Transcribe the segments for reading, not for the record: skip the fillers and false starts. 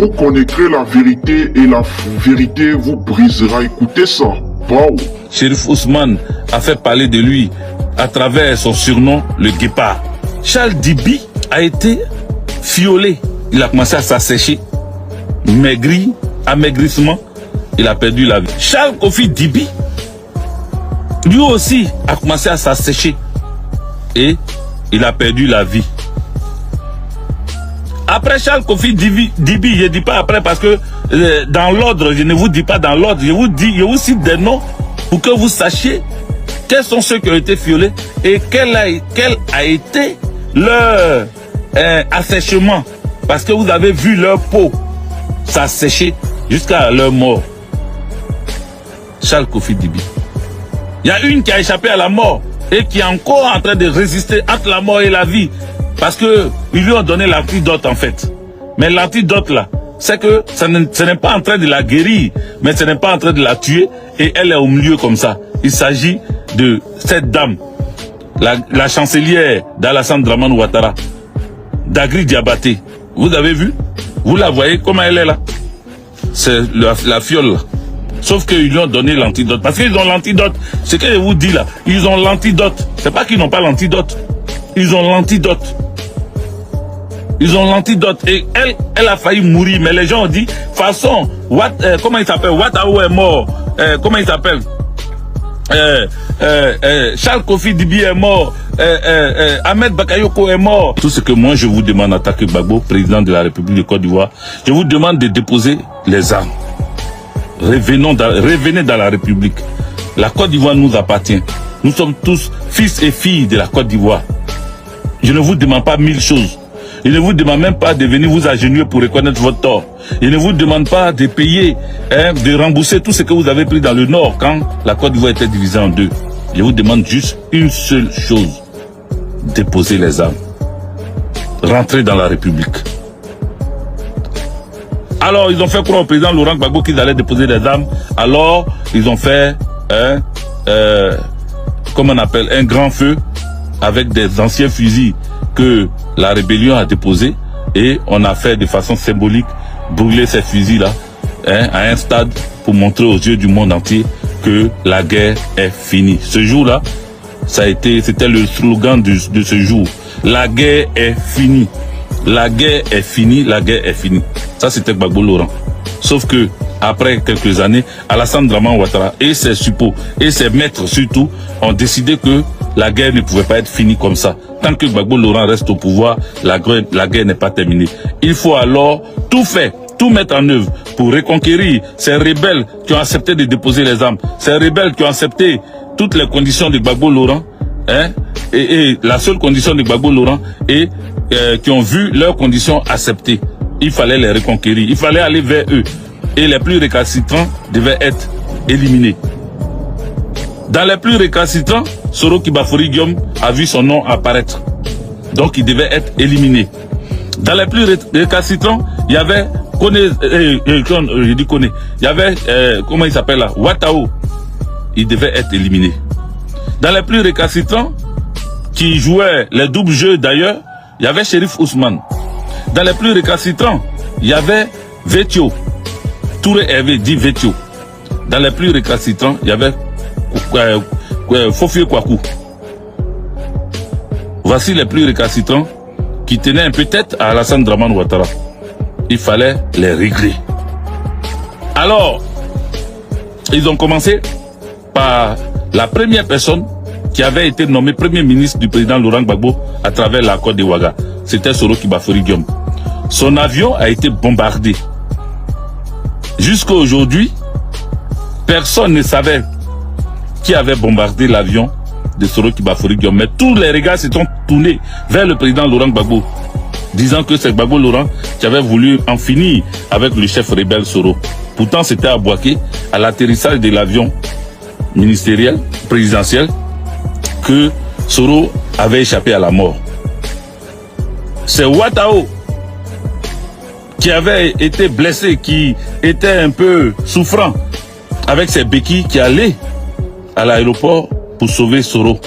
Vous connaîtrez la vérité et la vérité vous brisera. Écoutez ça. Wow. Chérif Ousmane a fait parler de lui à travers son surnom, le Guépard. Charles Dibi a été fiolé. Il a commencé à s'assécher, maigri, amaigrissement. Il a perdu la vie. Charles Kofi Dibi, lui aussi, a commencé à s'assécher et il a perdu la vie. Après Charles Kofi Dibi, je ne dis pas après parce que dans l'ordre, je ne vous dis pas dans l'ordre, je vous cite des noms pour que vous sachiez quels sont ceux qui ont été violés et quel a été leur assèchement. Parce que vous avez vu leur peau s'assécher jusqu'à leur mort. Charles Kofi Dibi. Il y a une qui a échappé à la mort et qui est encore en train de résister entre la mort et la vie. Parce que ils lui ont donné l'antidote en fait. Mais l'antidote là, c'est que ce n'est pas en train de la guérir, mais ce n'est pas en train de la tuer et elle est au milieu comme ça. Il s'agit de cette dame, la chancelière d'Alassane Dramane Ouattara, Dagri Diabaté. Vous avez vu? Vous la voyez comment elle est là? C'est la fiole là. Sauf qu'ils lui ont donné l'antidote. Parce qu'ils ont l'antidote. Ce que je vous dis là, ils ont l'antidote. C'est pas qu'ils n'ont pas l'antidote. Ils ont l'antidote. Ils ont l'antidote. Et elle a failli mourir. Mais les gens ont dit, façon, comment il s'appelle? Ouattara est mort. Comment il s'appelle? Charles Kofi Dibi est mort. Ahmed Bakayoko est mort. Tout ce que moi je vous demande, Attaque Gbagbo, président de la République de Côte d'Ivoire, je vous demande de déposer les armes. Revenez dans la République. La Côte d'Ivoire nous appartient. Nous sommes tous fils et filles de la Côte d'Ivoire. Je ne vous demande pas 1000 choses. Je ne vous demande même pas de venir vous agenouiller pour reconnaître votre tort. Je ne vous demande pas de payer, de rembourser tout ce que vous avez pris dans le Nord quand la Côte d'Ivoire était divisée en deux. Je vous demande juste une seule chose. Déposer les armes. Rentrer dans la République. Alors, ils ont fait croire au président Laurent Gbagbo qu'ils allaient déposer les armes. Alors, ils ont fait comment on appelle, un grand feu avec des anciens fusils que la rébellion a déposés. Et on a fait de façon symbolique brûler ces fusils-là à un stade pour montrer aux yeux du monde entier que la guerre est finie. Ce jour-là, c'était le slogan de ce jour. La guerre est finie. La guerre est finie, la guerre est finie. Ça, c'était Gbagbo Laurent. Sauf que, après quelques années, Alassane Dramane Ouattara et ses suppôts et ses maîtres surtout ont décidé que la guerre ne pouvait pas être finie comme ça. Tant que Gbagbo Laurent reste au pouvoir, la guerre n'est pas terminée. Il faut alors tout faire, tout mettre en œuvre pour reconquérir ces rebelles qui ont accepté de déposer les armes, ces rebelles qui ont accepté toutes les conditions de Gbagbo Laurent, et la seule condition de Gbagbo Laurent est qui ont vu leurs conditions acceptées. Il fallait les reconquérir, il fallait aller vers eux. Et les plus récalcitrants devaient être éliminés. Dans les plus récalcitrants, Soro Kibafori Guillaume a vu son nom apparaître. Donc il devait être éliminé. Dans les plus récalcitrants, il y avait il y avait, comment il s'appelle là, Ouattao. Il devait être éliminé. Dans les plus récalcitrants, qui jouaient les doubles jeux d'ailleurs, il y avait Chérif Ousmane. Dans les plus récalcitrants, il y avait Vetio. Touré Hervé dit Vetio. Dans les plus récalcitrants, il y avait Fofié Kwaku. Voici les plus récalcitrants qui tenaient un peu tête à Alassane Dramane Ouattara. Il fallait les régler. Alors, ils ont commencé par la première personne qui avait été nommée premier ministre du président Laurent Gbagbo à travers l'accord de Ouaga. C'était Soro Kibafori Guillaume. Son avion a été bombardé. Jusqu'à aujourd'hui, personne ne savait qui avait bombardé l'avion de Soro Kibafori Guillaume. Mais tous les regards se sont tournés vers le président Laurent Gbagbo, disant que c'est Gbagbo Laurent qui avait voulu en finir avec le chef rebelle Soro. Pourtant, c'était à Bouaké, à l'atterrissage de l'avion ministériel, présidentiel, que Soro avait échappé à la mort. C'est Ouattao qui avait été blessé, qui était un peu souffrant avec ses béquilles, qui allait à l'aéroport pour sauver Soro.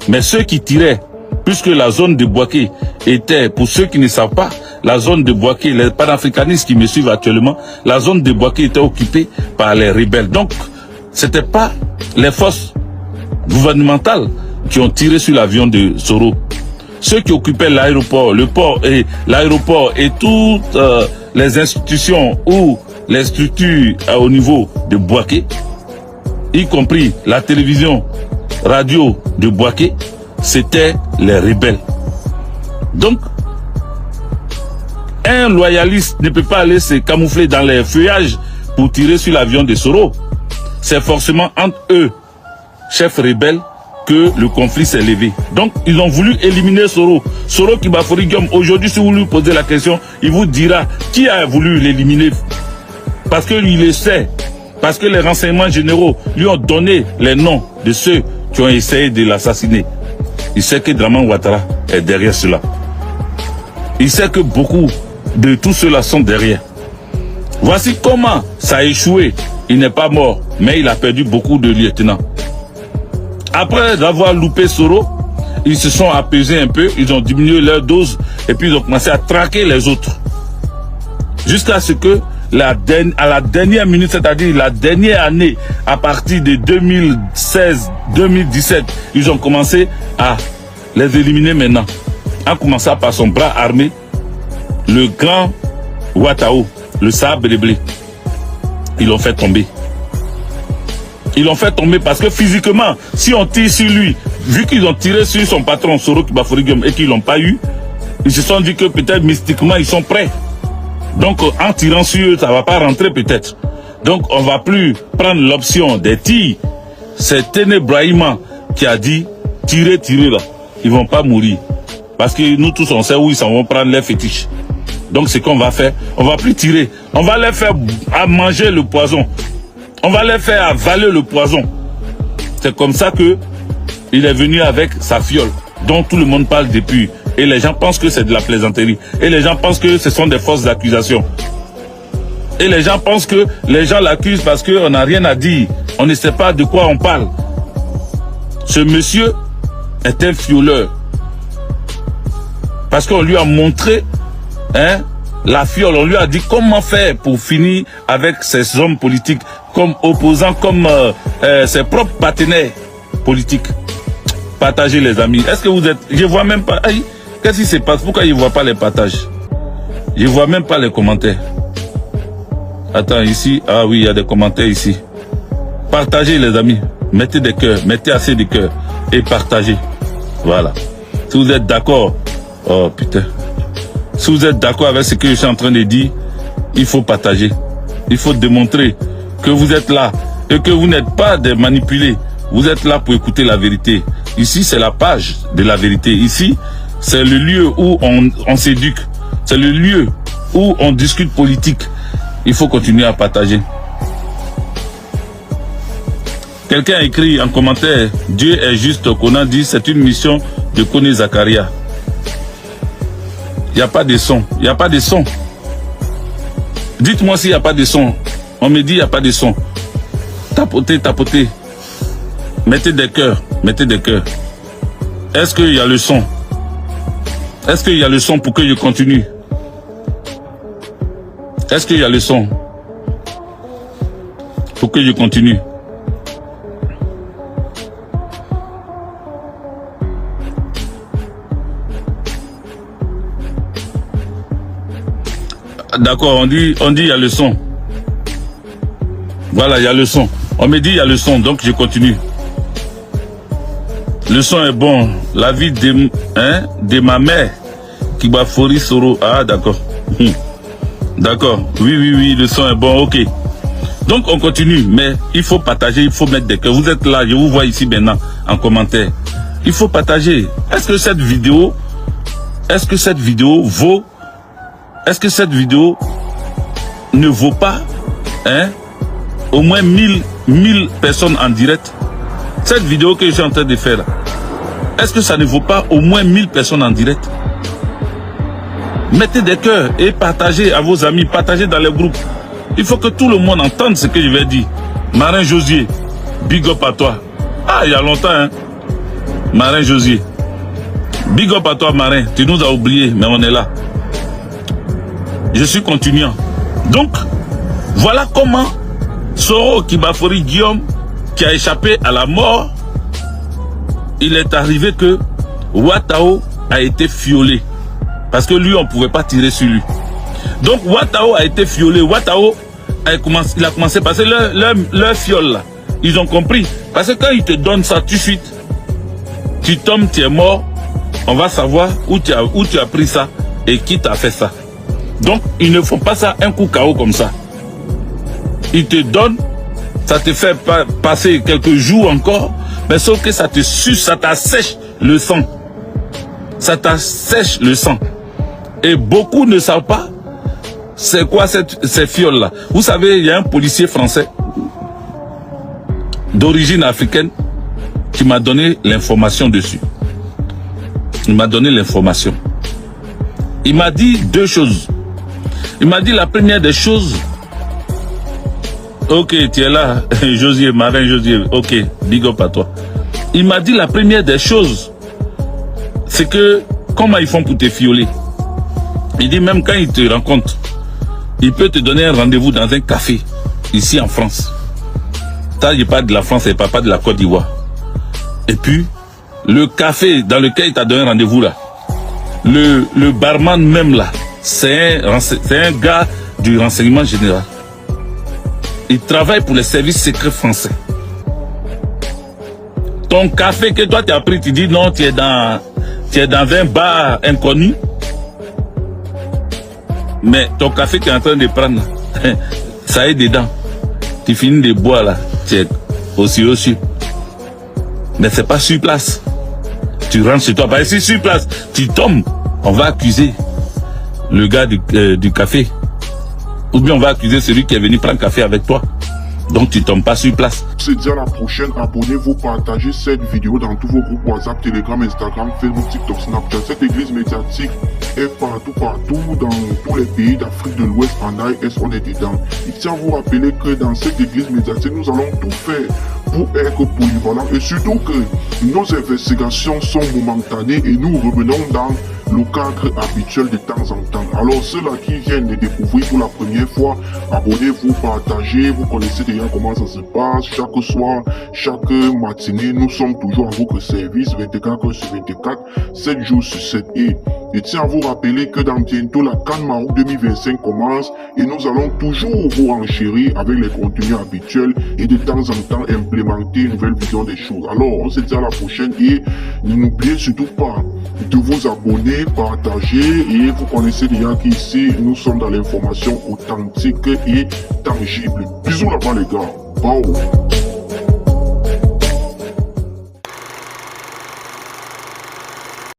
Mais ceux qui tiraient, puisque la zone de Bouaké était, pour ceux qui ne savent pas, la zone de Bouaké, les panafricanistes qui me suivent actuellement, la zone de Bouaké était occupée par les rebelles. Donc, c'était pas les forces gouvernementales qui ont tiré sur l'avion de Soro. Ceux qui occupaient l'aéroport, le port et l'aéroport et toutes les institutions ou les structures au niveau de Bouaké, y compris la télévision, radio de Bouaké, c'était les rebelles. Donc, un loyaliste ne peut pas aller se camoufler dans les feuillages pour tirer sur l'avion de Soro. C'est forcément entre eux, chefs rebelles, que le conflit s'est levé. Donc, ils ont voulu éliminer Soro. Soro Kibafori Guillaume, aujourd'hui, si vous lui posez la question, il vous dira qui a voulu l'éliminer. Parce qu'il le sait. Parce que les renseignements généraux lui ont donné les noms de ceux qui ont essayé de l'assassiner. Il sait que Dramane Ouattara est derrière cela. Il sait que beaucoup de tous ceux-là sont derrière. Voici comment ça a échoué. Il n'est pas mort, mais il a perdu beaucoup de lieutenants. Après avoir loupé Soro, ils se sont apaisés un peu, ils ont diminué leur dose et puis ils ont commencé à traquer les autres. Jusqu'à ce que, à la dernière minute, c'est-à-dire la dernière année, à partir de 2016-2017, ils ont commencé à les éliminer maintenant. En commençant par son bras armé, le grand Ouattao, le sabre de blé. Ils l'ont fait tomber. Ils l'ont fait tomber parce que physiquement, si on tire sur lui, vu qu'ils ont tiré sur son patron Soro Kibafori Guillaume et qu'ils l'ont pas eu, ils se sont dit que peut-être mystiquement ils sont prêts. Donc en tirant sur eux, ça va pas rentrer peut-être. Donc on va plus prendre l'option des tirs. C'est Téné Brahima qui a dit tirez là. Ils vont pas mourir. Parce que nous tous on sait où ils s'en vont prendre les fétiches. Donc ce qu'on va faire, on va plus tirer. On va les faire à manger le poison. On va les faire avaler le poison. C'est comme ça que il est venu avec sa fiole, dont tout le monde parle depuis. Et les gens pensent que c'est de la plaisanterie. Et les gens pensent que ce sont des fausses accusations. Et les gens pensent que les gens l'accusent parce qu'on n'a rien à dire. On ne sait pas de quoi on parle. Ce monsieur est un fioleur. Parce qu'on lui a montré la fiole, on lui a dit comment faire pour finir avec ces hommes politiques, comme opposants, comme ses propres partenaires politiques. Partagez les amis. Est-ce que vous êtes... Je vois même pas... Qu'est-ce qui se passe? Pourquoi je ne vois pas les partages? Je ne vois même pas les commentaires. Attends, ici... Ah oui, il y a des commentaires ici. Partagez les amis. Mettez des cœurs, mettez assez de cœurs et partagez. Voilà. Si vous êtes d'accord... Oh putain. Si vous êtes d'accord avec ce que je suis en train de dire, il faut partager. Il faut démontrer que vous êtes là et que vous n'êtes pas des manipulés. Vous êtes là pour écouter la vérité. Ici, c'est la page de la vérité. Ici, c'est le lieu où on s'éduque. C'est le lieu où on discute politique. Il faut continuer à partager. Quelqu'un a écrit en commentaire, Dieu est juste. Conan dit, c'est une mission de Koné Zakaria. Il n'y a pas de son. Il n'y a pas de son. Dites-moi s'il n'y a pas de son. On me dit il n'y a pas de son. Tapotez, tapotez. Mettez des cœurs. Mettez des cœurs. Est-ce qu'il y a le son? Est-ce qu'il y a le son pour que je continue? Est-ce qu'il y a le son pour que je continue? D'accord, on dit il y a le son. Voilà, il y a le son. On me dit il y a le son, donc je continue. Le son est bon. La vie de ma mère, Kibafori Soro. Ah, d'accord. D'accord. Oui, le son est bon, ok. Donc on continue, mais il faut partager, il faut mettre des cœurs. Vous êtes là, je vous vois ici maintenant en commentaire. Il faut partager. Est-ce que cette vidéo vaut... Est-ce que cette vidéo ne vaut pas au moins 1000 personnes en direct? Cette vidéo que je suis en train de faire, est-ce que ça ne vaut pas au moins 1000 personnes en direct? Mettez des cœurs et partagez à vos amis, partagez dans les groupes. Il faut que tout le monde entende ce que je vais dire. Marin Josier, big up à toi. Ah, il y a longtemps, Marin Josier. Big up à toi, Marin. Tu nous as oubliés, mais on est là. Je suis continuant. Donc, voilà comment Soro Kibafori Guillaume, qui a échappé à la mort, il est arrivé que Ouattao a été violé. Parce que lui, on ne pouvait pas tirer sur lui. Donc, Ouattao a été violé. Ouattao, il a commencé à passer leur fiole là. Ils ont compris. Parce que quand ils te donnent ça tout de suite, tu tombes, tu es mort, on va savoir où tu as pris ça et qui t'a fait ça. Donc, ils ne font pas ça un coup KO comme ça. Ils te donnent, ça te fait passer quelques jours encore, mais sauf que ça te suce, ça t'assèche le sang. Ça t'assèche le sang. Et beaucoup ne savent pas c'est quoi ces fioles-là. Vous savez, il y a un policier français d'origine africaine qui m'a donné l'information dessus. Il m'a donné l'information. Il m'a dit deux choses. Il m'a dit la première des choses. Ok, tu es là, Josier, Marin Josier. Ok, big up à toi. Il m'a dit la première des choses, c'est que comment ils font pour te fioler. Il dit même quand ils te rencontrent, il peut te donner un rendez-vous dans un café, ici en France. Ça, il parle de la France et pas de la Côte d'Ivoire. Et puis, le café dans lequel il t'a donné un rendez-vous là, le barman même là, c'est un gars du renseignement général. Il travaille pour les services secrets français. Ton café que toi tu as pris, tu dis non, tu es dans un bar inconnu. Mais ton café que tu es en train de prendre, ça est dedans. Tu finis de boire là, tu es aussi. Mais c'est pas sur place. Tu rentres chez toi, parce que si sur place, tu tombes, on va accuser le gars du café. Ou bien on va accuser celui qui est venu prendre café avec toi. Donc tu tombes pas sur place. Se dit à la prochaine, abonnez-vous, partagez cette vidéo dans tous vos groupes WhatsApp, Telegram, Instagram, Facebook, TikTok, Snapchat. Cette église médiatique est partout, dans tous les pays d'Afrique de l'Ouest, en AES, on est dedans. Il tient à vous rappeler que dans cette église médiatique, nous allons tout faire pour être polyvalents et surtout que nos investigations sont momentanées et nous revenons dans le cadre habituel de temps en temps. Alors ceux-là qui viennent de découvrir pour la première fois, abonnez-vous, partagez, vous connaissez déjà comment ça se passe. Chaque soir, chaque matinée, nous sommes toujours à votre service, 24 heures sur 24, 7 jours sur 7. Et je tiens à vous rappeler que dans bientôt la CAN Maroc 2025 commence et nous allons toujours vous renchérir avec les contenus habituels et de temps en temps implémenter une nouvelle vision des choses. Alors on se dit à la prochaine et n'oubliez surtout pas de vous abonner, partager et vous connaissez déjà qu'ici nous sommes dans l'information authentique et tangible. Bisous là-bas les gars. Bye.